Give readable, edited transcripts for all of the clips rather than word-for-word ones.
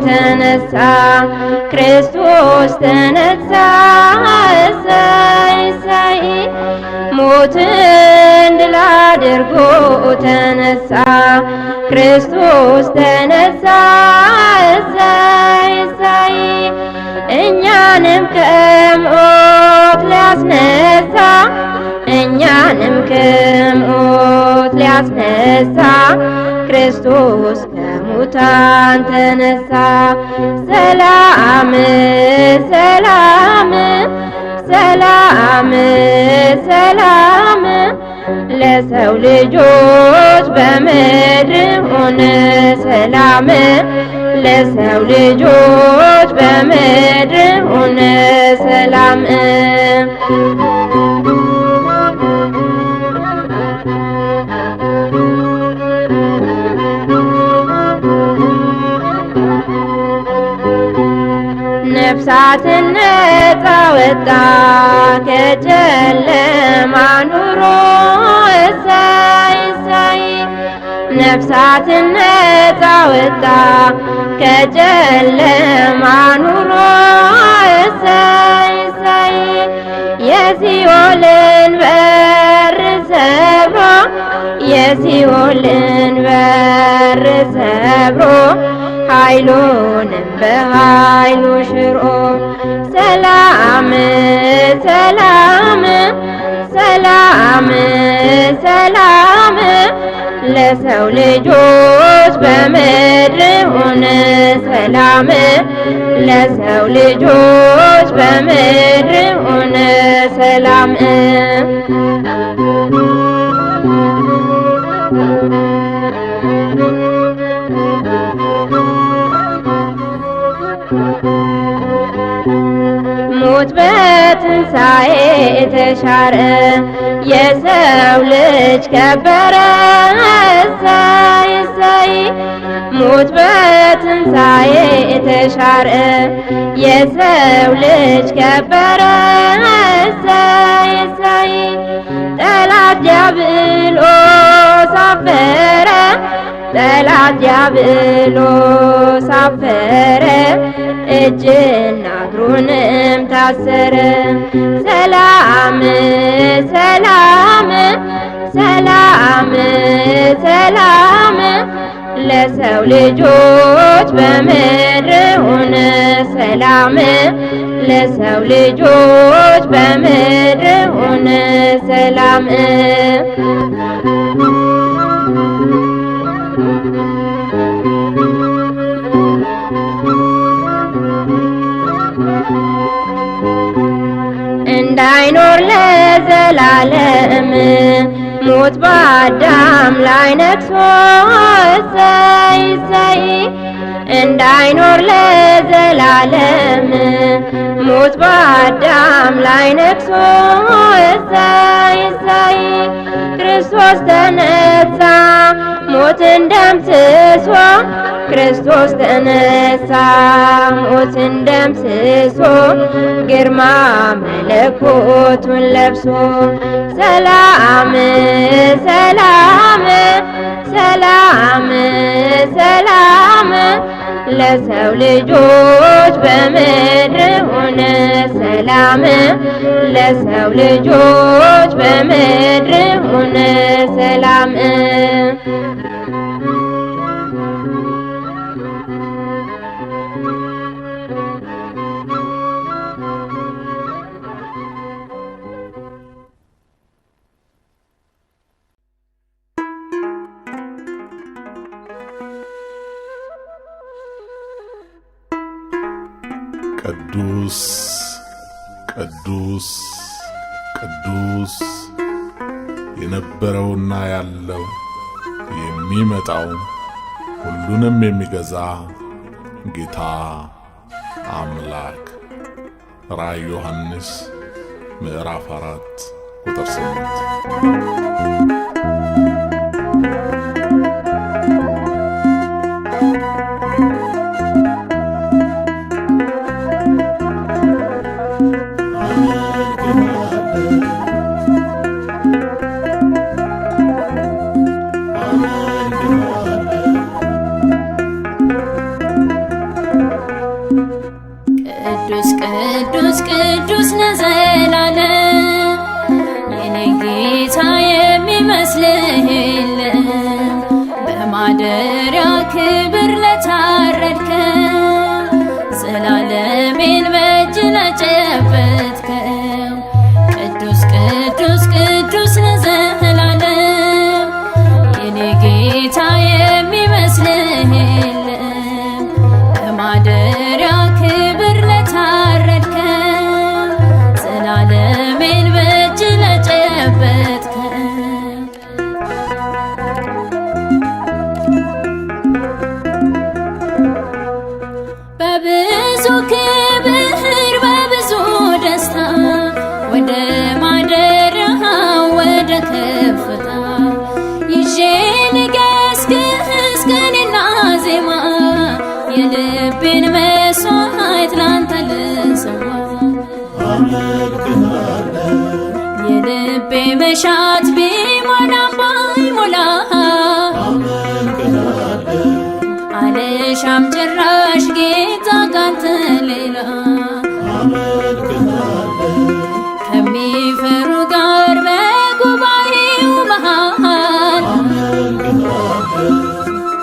ተነሳ ክርስቶስ ተነሳ እሰይ እሰይ ሞትን ድል አድርጎ ተነሳ ክርስቶስ ተነሳ እሰይ እሰይ እኛንም ከሞት ሊያስነሳ እኛንም ከሞት ሊያስነሳ ክርስቶስ ከሙታን ተነሳ ሰላም ሰላም ሰላም ሰላም ለሰው ልጆች በምድር ሆነ ሰላም ለሰው ልጆች በምድር ሆነ ሰላም ነፍሳትን ነፃ ወጣ ከጨለማ ኑሮ እሰይ እሰይ ነፍሳትን ነፃ ወጣ ከጨለማ ኑሮ እሰይ እሰይ የሲኦልን በር ሰብሮ የሲኦልን በር ሰብሮ ኃይሉንም በኃይሉ ሽሮ ሰላም ሰላም ሰላም ሰላም ለሰው ልጆች በምድር ሆነ ሰላም ለሰው ልጆች በምድር ሆነ ሰላም ሞት በትንሣኤ ተሻረ የሰው ልጅ ከበረ እሰይ እሰይ ሞት በትንሣኤ ተሻረ የሰው ልጅ ከበረ እሰይ እሰይ ጠላት ዲያብሎስ አፈረ ጠላት ዲያብሎስ አፈረ እጅና እግሩንም ታሰረ ሰላም ሰላም ሰላም ሰላም ለሰው ልጆች በምድር ሆነ ሰላም ለሰው ልጆች በምድር ሆነ ሰላም እንዳይኖር ለዘላለም ሞት በአዳም ላይ ነግሶ እሰይ እሰይ እንዳይኖር ለዘላለም ሞት በአዳም ላይ ነግሶ እሰይ እሰይ ክርስቶስ ተነሳ ሞትን ደምስሶ ክርስቶስ ተነሳ ሞትን ደምስሶ ግርማ መለኮቱን ለብሶ ሰላም ሰላም ሰላም ሰላም ለሰው ልጆች በምድር ሆነ ሰላም ለሰው ልጆች በምድር ሆነ ሰላም ቅዱስ ቅዱስ ቅዱስ የነበረውና ያለው የሚመጣው ሁሉንም የሚገዛ ጌታ አምላክ። ራእይ ዮሐንስ ምዕራፍ 4 ቁጥር 8። ቅዱስ ቅዱስ ቅዱስ ለዘላለም የኔ ጌታ የሚመስልህ የለም። በማደሪያ ክብር ለታረድከው ዘላለሜን በእጅ ለጨበጥከው ቅዱስ ቅዱስ ቅዱስ ለዘላለም የኔ ጌታ የሚመስልህ የለም። በማደሪያ ክብር ለታረድከው ዘላለሜን በእጅ ለጨበጥከው በብዙ ክብር በብዙ ደስታ ወደ ማደሪያው ወደ ከፍታ ይዤ ልገስግስ ቀኔና ዜማ የልቤን መስዋዕት ላንተ ልሰዋ። የልቤ መሻት ቢሞላም ባይሞላ አልሻም ጭራሽ ጌታ ካንተ ሌላ። ከሚፈሩ ጋር በጉባኤው መሃል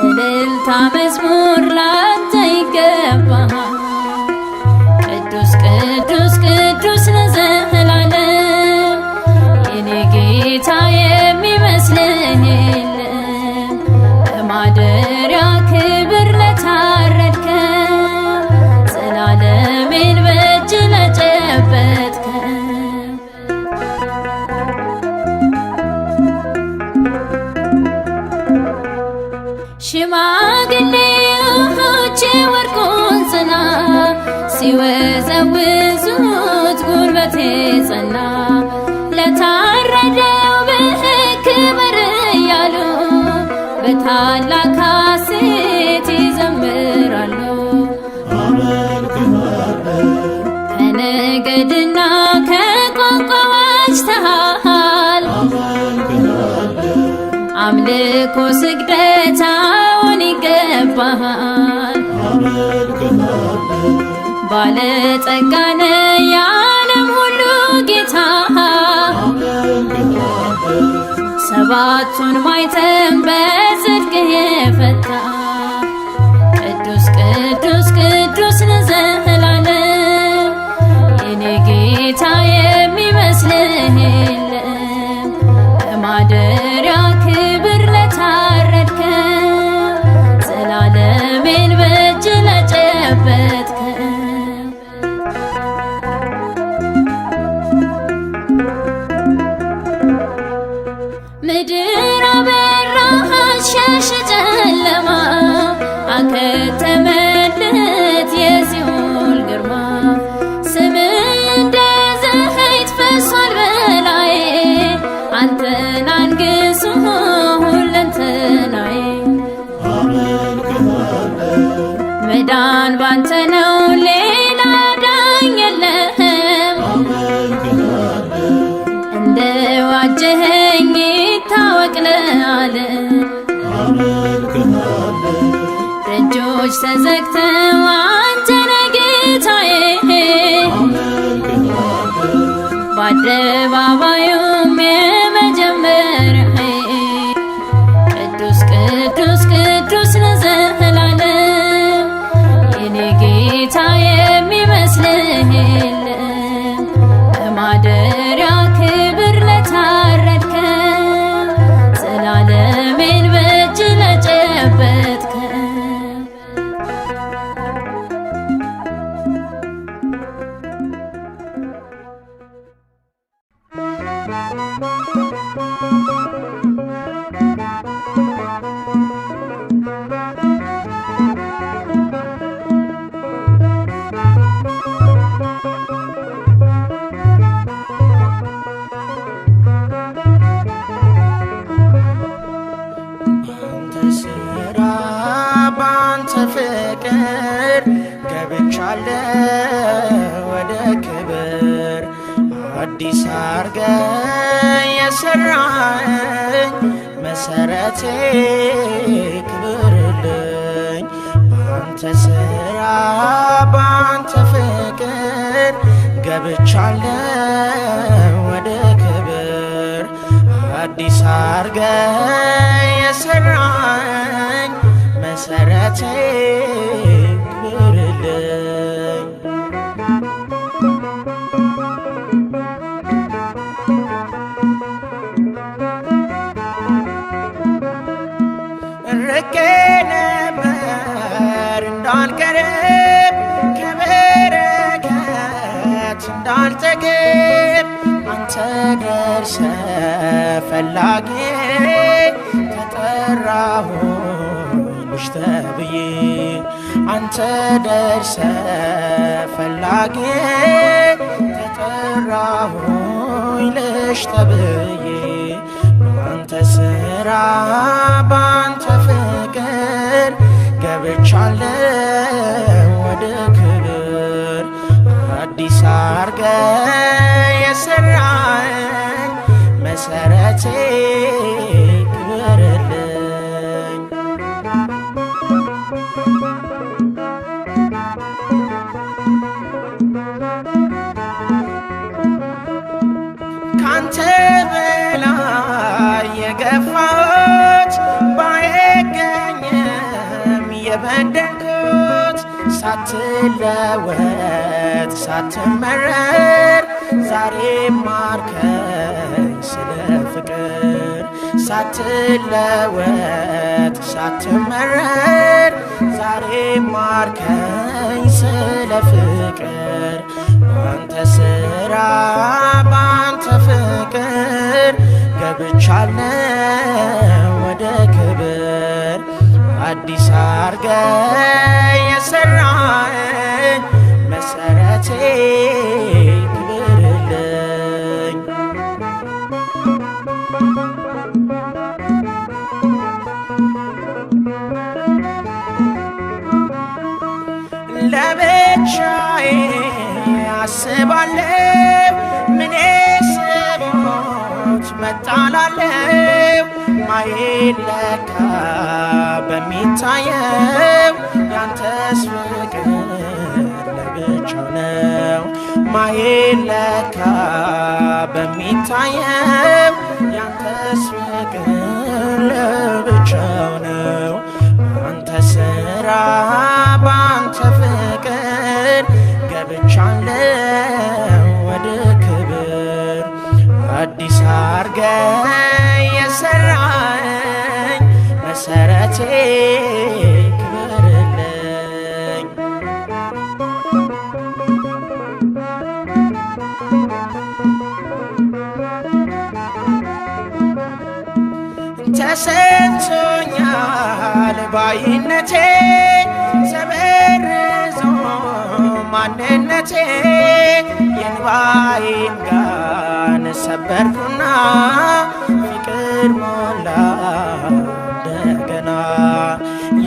እልልታ መዝሙር ላንተ ይገባሃል። ቅዱስ ቅዱስ ቅዱስ ለዘላለም የኔ ጌታ የሚመስልህ የለም። በማደሪያ ክብር ለታረድከው ዘላለሜን በእጅ ለጨበጥከው ሽማግሌዎች የወርቁን ጽና ሲወዘውዙት ጉልበቴ ጸና። ለታረደው በክብር እያሉ በታላቅ ሐሴት ይዘምራሉ። ከነገድና ከቋንቋዎች ተሃል አምልኮ ስግደት አዎን ይገባሃል። ባለጠጋ ነህ የዓለም ሁሉ ጌታ ሰባቱን ማኅተም በጽድቅ የፈታ ቅዱስ ቅዱስ ቅዱስ ለዘላለም የኔ ጌታ የሚመስልህ የለም። በማደሪያ ክብር ለታረድከው ዘላለሜን በእጅ ለጨበጥከው ምድር አበራች ሸሸ ጨለማ አከተመለት የሲኦል ግርማ። ስምህ እንደ ዘይት ፈሷል በላዬ አንተን አንግሶ ሁለንተናዬ። መዳን ባንተ ነው ሌላ ዳኝ የለም። እንደ ዋጀኸኝ ይታወቅ ለዓለም። ደጆች ተዘግተው አንተ ነህ ጌታዬ በአደባባዩም የመጀመሪያዬ። ቅዱስ ቅዱስ ቅዱስ ለዘላለም የኔ ጌታ የሚመስልህ የለም። በማደሪያ ክብር ለታረድከው ዘላለሜን በእጅ ለጨበጥከው ገብቻለሁ ወደ ክብር አዲስ አርገ የሰራኝ መሰረቴ ክብርልኝ ባንተ ስራ ባንተ ፍቅር ገብቻለሁ ወደ ክብር አዲስ አርገ የሰራኝ መሰረቴ ክብርልኝ ርቄ ነበር እንዳልቀርብ ከበረከት እንዳልጠግብ አንተ ደርሰ ፈላጊ ተጠራሁልሽ ተብዬ አንተ ደርሰ ፈላጊ ተጠራሁልሽ ተብዬ ባንተ ስራ ባንተ ፍቅር ገብቻለሁ ወደ ክብር አዲስ አርገ የሰራኝ መሰረቴ ክብርልኝ ካንተ በላይ የገፋሁት ባይገኝም የበደልኩት ሳትለወጥ ሳትመረር ዛሬ ማርከኝ ስለ ፍቅር ሳትለወጥ ሳትመረር ዛሬ ማርከኝ ስለ ፍቅር ባንተ ስራ ባንተ ፍቅር ገብቻለሁ ወደ ክብር አዲስ አርገ የሰራኝ መሰረቴ ክብርልኝ ለብቻዬ አስባለሁ ምኔስ ብሞት መጣላለሁ ማይለካ በሚታየው ያንተስ ፍቅር ለብቻው ነው ማይለካ በሚታየው ያንተስ ፍቅር ለብቻው ነው ባንተ ስራ ባንተ ፍቅር ገብቻለሁ ወደ ክብር አዲስ አርገ የሰራኝ መሰረቴ ክብርልኝ ተሰጥቶኛል ባይነቴ ተበርዞ ማንነቴ የንባዬን ጋን ሰበርኩና ፍቅር ሞላ እንደገና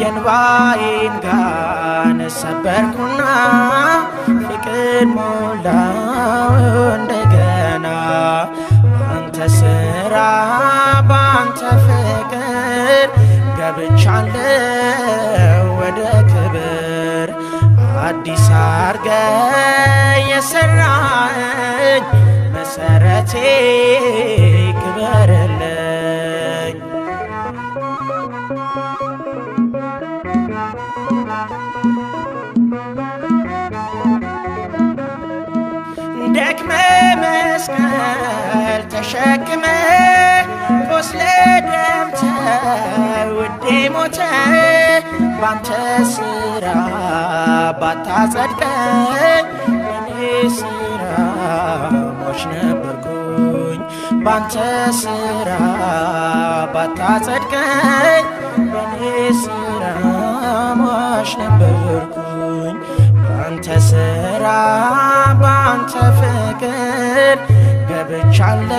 የንባዬን ጋን ሰበርኩና ፍቅር ሞላ እንደገና ባንተ ስራ ባንተ ፍቅር ገብቻለሁ ወደ ክብር አዲስ አርገ የሰራኝ መሰረቴ ክብርልኝ ደክመ መስቀል ተሸክመ ቆስለ ደምተ ውዴ ሞተ ባንተ ስራ ባታጸድቀኝ በኔ ስራ ሟች ነበርኩኝ ባንተ ስራ ባታጸድቀኝ በኔ ስራ ሟች ነበርኩኝ ባንተ ስራ ባንተ ፍቅር ገብቻለሁ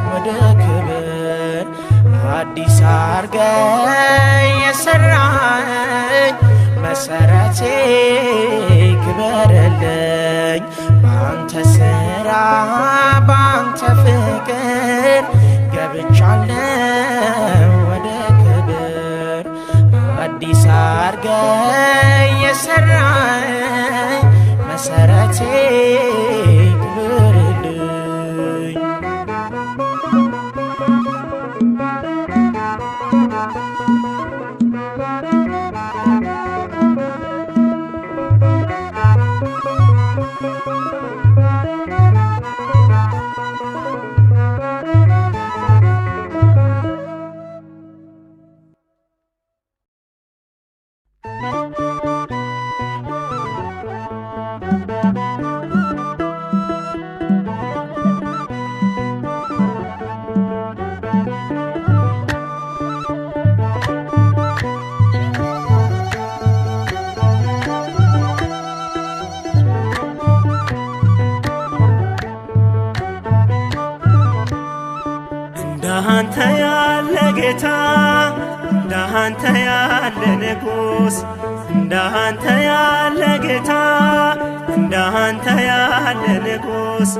ወደ ክብር አዲስ አርገ የሰራኝ መሰረቴ ነበረልኝ ባንተ ስራ ባንተ ፍቅር ገብቻለሁ ወደ ክብር አዲስ አርገ የሰራኝ መሰረቴ ክብርልኝ እንዳንተ ያለ ጌታ እንዳንተ ያለ ንጉስ እንዳንተ ያለ ጌታ እንዳንተ ያለ ንጉስ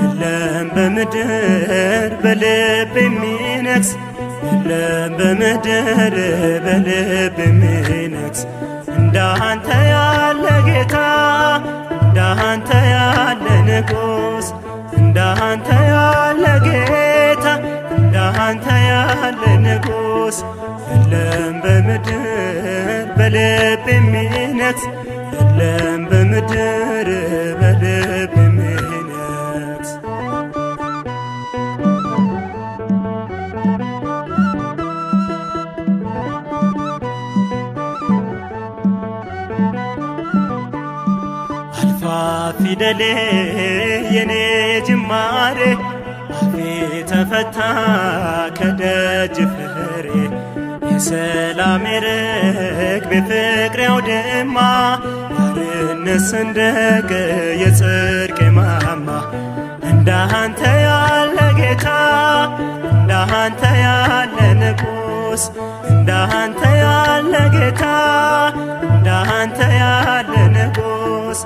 የለም በምድር በልብ የሚነግስ የለም በምድር በልብ የሚነግስ እንዳንተ ያለ ጌታ እንዳንተ ያለ ንጉስ እንዳንተ ያለ ጌታ እንዳንተ ያለ ንጉስ የለም በምድር በልብ የሚነግስ የለም በምድር በልብ የሚነግስ አልፋ ፊደሌ የኔ ጅማሬ አፌ ተፈታ ከደጅ ፍሬ የሰላሜ ርግብ የፍቅሬ አውድማ ያርነት ሰንደቅ የጽድቄ ማማ እንዳንተ ያለ ጌታ እንዳንተ ያለ ንጉስ እንዳንተ ያለ ጌታ እንዳንተ ያለ ንጉስ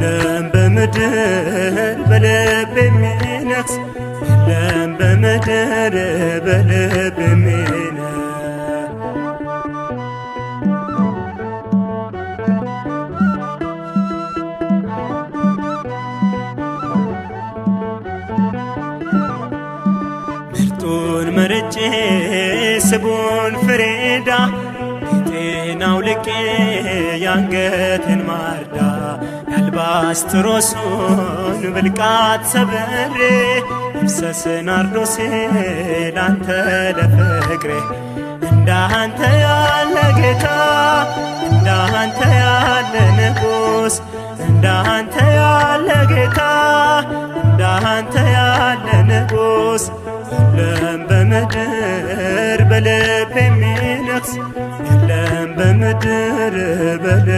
የለም በምድር በልብ የሚነግስ የለም በምድር በልብ የሚነግስ ምርጡን መርጬ ስቡን ፍሬዳ ጌጤን አውልቄ ያንገትን ማርዳ የአልባስጥሮሱን ብልቃት ሰብሬ ልብሰ ናርዶሴ ላንተ ለፍቅሬ እንዳንተ ያለ ጌታ እንዳንተ ያለ ንጉስ እንዳንተ ያለ ጌታ እንዳንተ ያለ ንጉስ የለም በምድር በልብ የሚነግስ የለም በምድር በልብ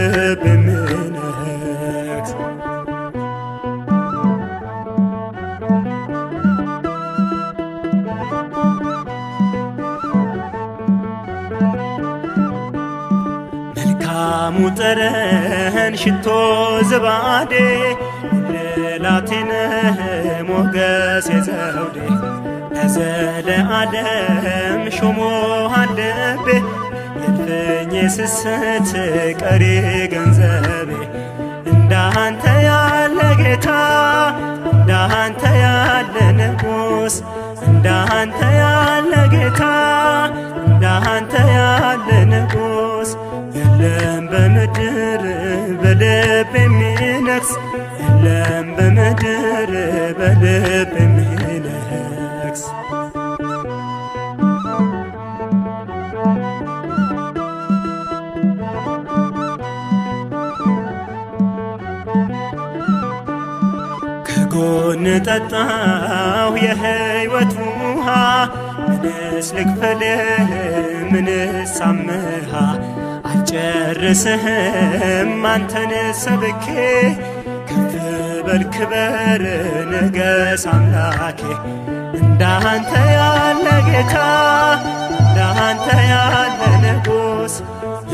የሚነግስ መልካሙ ጠረን ሽቶ ዝባዴ ጉልላቴነህ ሞገስ የዘውዴ ለዘለዓለም ሾሞሃል ልቤ የልፍኜ ስስት ቀሪ ገንዘቤ እንዳንተ ያለ ጌታ እንዳንተ ያለ ንጉስ እንዳንተ ያለ ጌታ እንዳንተ ያለ ንጉስ የለም በምድር በልብ የሚነግስ የለም በምድር በልብ የሚነግስ ከጎን ጠጣሁ የሕይወት ውሃ ምንስ ልክፈልህ ምንስ አምሃ አልጨርስህም አንተን ሰብኬ ከፍ በል ክበር ንገስ አምላኬ እንዳንተ ያለ ጌታ እንዳንተ ያለ ንጉስ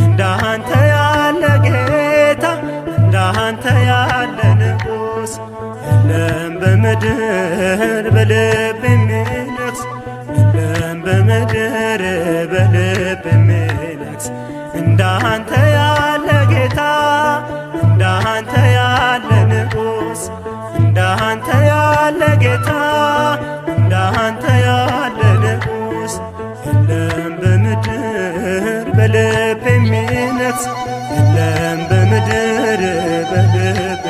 እንዳንተ ያለ ጌታ እንዳንተ በምድር በልብ የሚነግስ የለም በምድር በልብ የሚነግስ እንዳንተ ያለ ጌታ እንዳንተ ያለ ንጉሥ እንዳንተ ያለ ጌታ እንዳንተ ያለ ንጉሥ የለም በምድር በልብ የሚነግስ የለም በምድር በልብ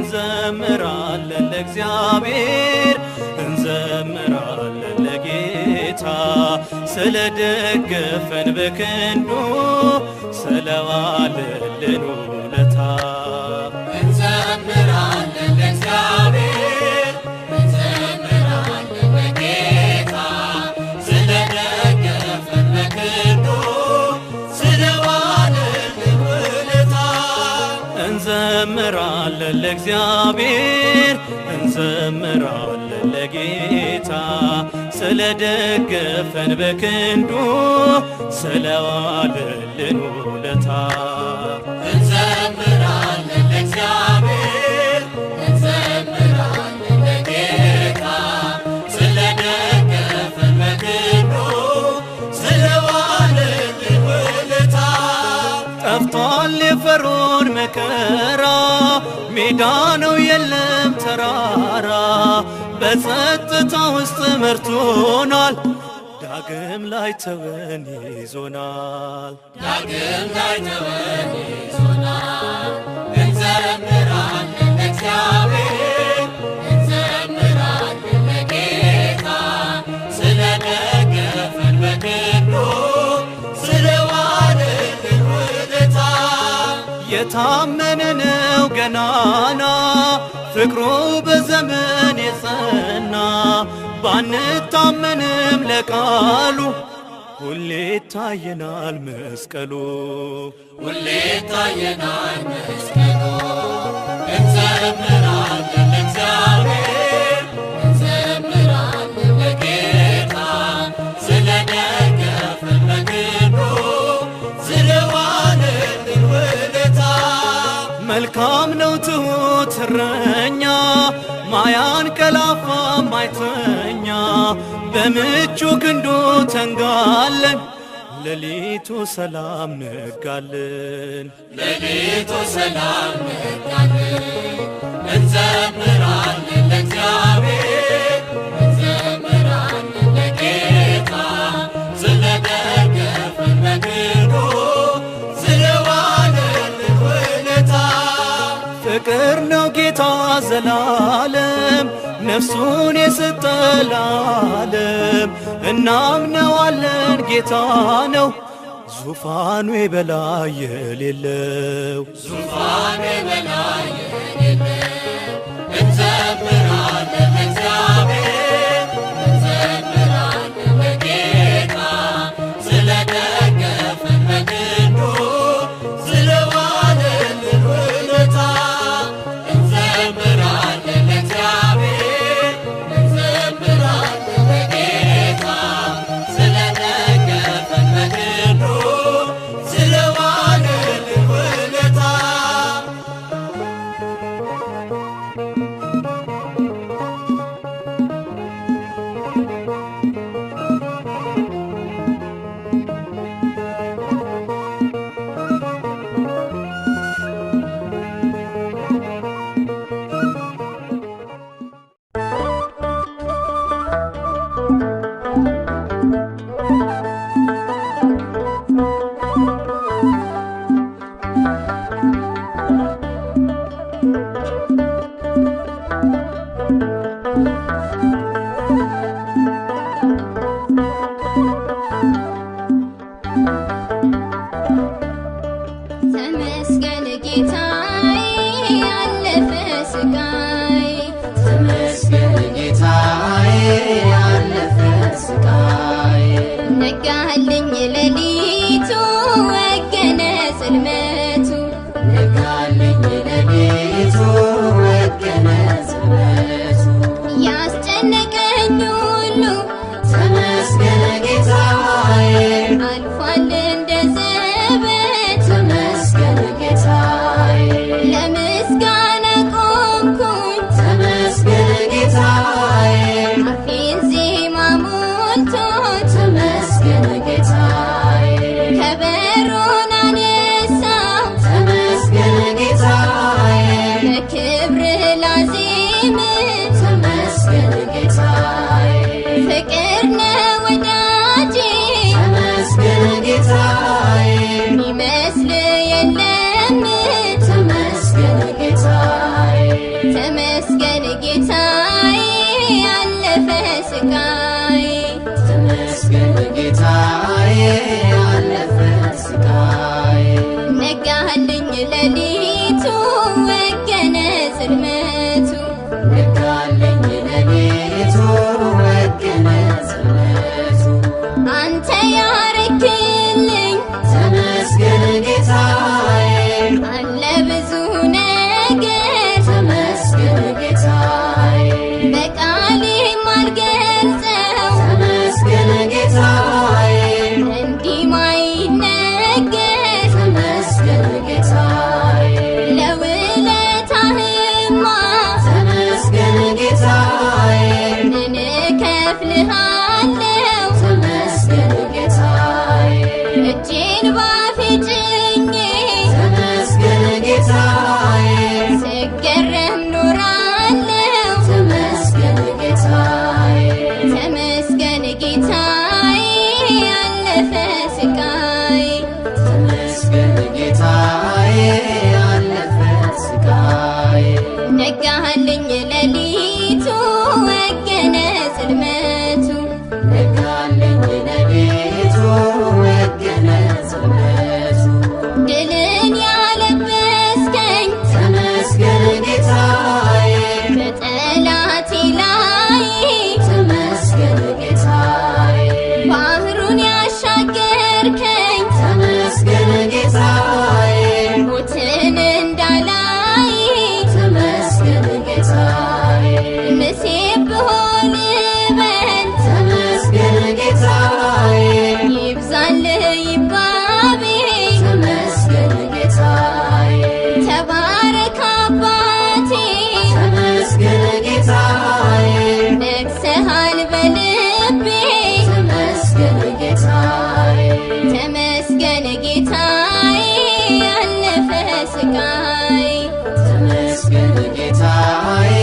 እንዘምራለን ለእግዚአብሔር እንዘምራለን ለጌታ ስለደገፈን በክንዱ ስለዋለልን ውለታ እንዘምራለን ለእግዚአብሔር እንዘምራለን ለጌታ ስለደገፈን በክንዱ ስለዋለልን ውለታ እንዘምራለን ለእግዚአብሔር እንዘምራለን ለጌታ ስለደገፈን በክንዱ ስለዋለልን ውለታ እንዘምራለን ለእግዚአብሔር እንዘምራለን ለጌታ ስለደገፈን በክንዱ ስለዋለልን ውለታ ጠፍቷል የፈርዖን መከራ ሜዳ ነው የለም ተራራ በጸጥታ ውስጥ መርቶናል ዳግም ላይ ተወን ይዞናል ዳግም ላይ ተወን ይዞናል እንዘምራለን ለእግዚአብሔር እንዘምራለን ለጌታ ስለደገፈን በክንዱ ስለዋለልን ውለታ የታመነ ነው ገናና ፍቅሩ በዘመን የጸና ባንታመንም ለቃሉ ሁሌ ታየናል መስቀሉ ሁሌ ታየናል መስቀሉ እንዘምራለን ለእግዚአብሔር እንዘምራለን ለጌታ ስለደገፈን በክንዱ ስለዋለልን ውለታ መልካም ነው ትሑት እረኛ ማያንቀላፋ ማይተኛ በምቹ ክንዱ ተንጋለን ሌሊቱ ሰላም ነጋለን ሌሊቱ ሰላም ነጋለን እንዘምራለን ለእግዚአብሔር እንዘምራለን ለጌታ ስለደገፈን በክንዱ ስለዋለልን ውለታ ፍቅር ነው ጌታ ዘላለም ነፍሱን የሰጠ ለዓለም እናምነዋለን ጌታ ነው ዙፋኑ በላይ የሌለው ዙፋኑ በላይ የሌለው እንዘምራለን ለእግዚአብሔር እንዘምራለን ለጌታ ስለደገፈን በክንዱ ስለዋለልን ውለታ እንዘምራለን ለእግዚአብሔር እንዘምራለን ለጌታ ስለደገፈን በክንዱ ስለዋለልን ውለታ ጌታዬ ያለፈ ስቃይ ተመስገን ጌታዬ ያለፈ ስቃይ ነጋልኝ ሌሊቱ ወገነ ጽልመቱ ነጋልኝ ሌሊቱ ወገነ ጽልመቱ ያስጨነቀኝ ሁሉ ተመስገን ጌታዬ አልፏል እንደ ዘበት ተመስገን ጌታዬ ለምስጋና ቆምኩኝ ተመስገን ጌታዬ አፌን ዜማ ሞልቶት ተመስገን ጌታዬ ከበሮን አነሳው ተመስገን ጌታዬ ለክብርህ ላዜም ተመስገን ጌታዬ ፍቅር ነው ወዳጄ ተመስገን ጌታዬ ሚመስል የለም ተመስገን ጌታዬ ተመስገን ጌታዬ ያለፈ ስቃይ ተመስገን ጌታዬ ያለፈ ስቃይ ነጋልኝ ሌሊቱ ወገነ ጽልመቱ ነጋልኝ ሌሊቱ ወገነ ጽልመቱ አንተ ያረክልኝ ተመስገን ጌታዬ አለ ብዙ ነገር ተመስገን ጌታዬ በቃሌ ማልገልጸው ተመስገን ጌታዬ እንዲህ ማይነገር ተመስገን ጌታዬ ለውለታህማ ተመስገን ጌታዬ ምን እከፍልሃለሁ ተመስገን ጌታዬ እጄን ባፌ ጭኜ ተመስገን ጌታዬ ስገረም ኖራለሁ ተመስገን ጌታዬ ተመስገን ጌታዬ ያለፈ ስቃይ ተመስገን ጌታዬ ያለፈ ስቃይ ነጋልኝ ሌሊቱ ወገነ ጽልመቱ ነጋልኝ ሌሊቱ ወገነ ጽልመቱ ድልን ያለበስከኝ ተመስገን ጌታዬ በጠላቴ ላይ ተመስገን ጌታዬ ባህሩን ያሻገርከኝ ተመስገን ጌታዬ ሞትን እንዳላይ ተመስገን ጌታዬ ንሴብሖ ልበል ተመስገን ጌታዬ ይብዛልህ ይባቤ ተመስገን ጌታዬ ተባረክ አባቴ ተመስገን ጌታዬ ነግሰሃል በልቤ ተመስገን ጌታዬ ተመስገን ጌታዬ ያለፈ ስቃይ ተመስገን ጌታዬ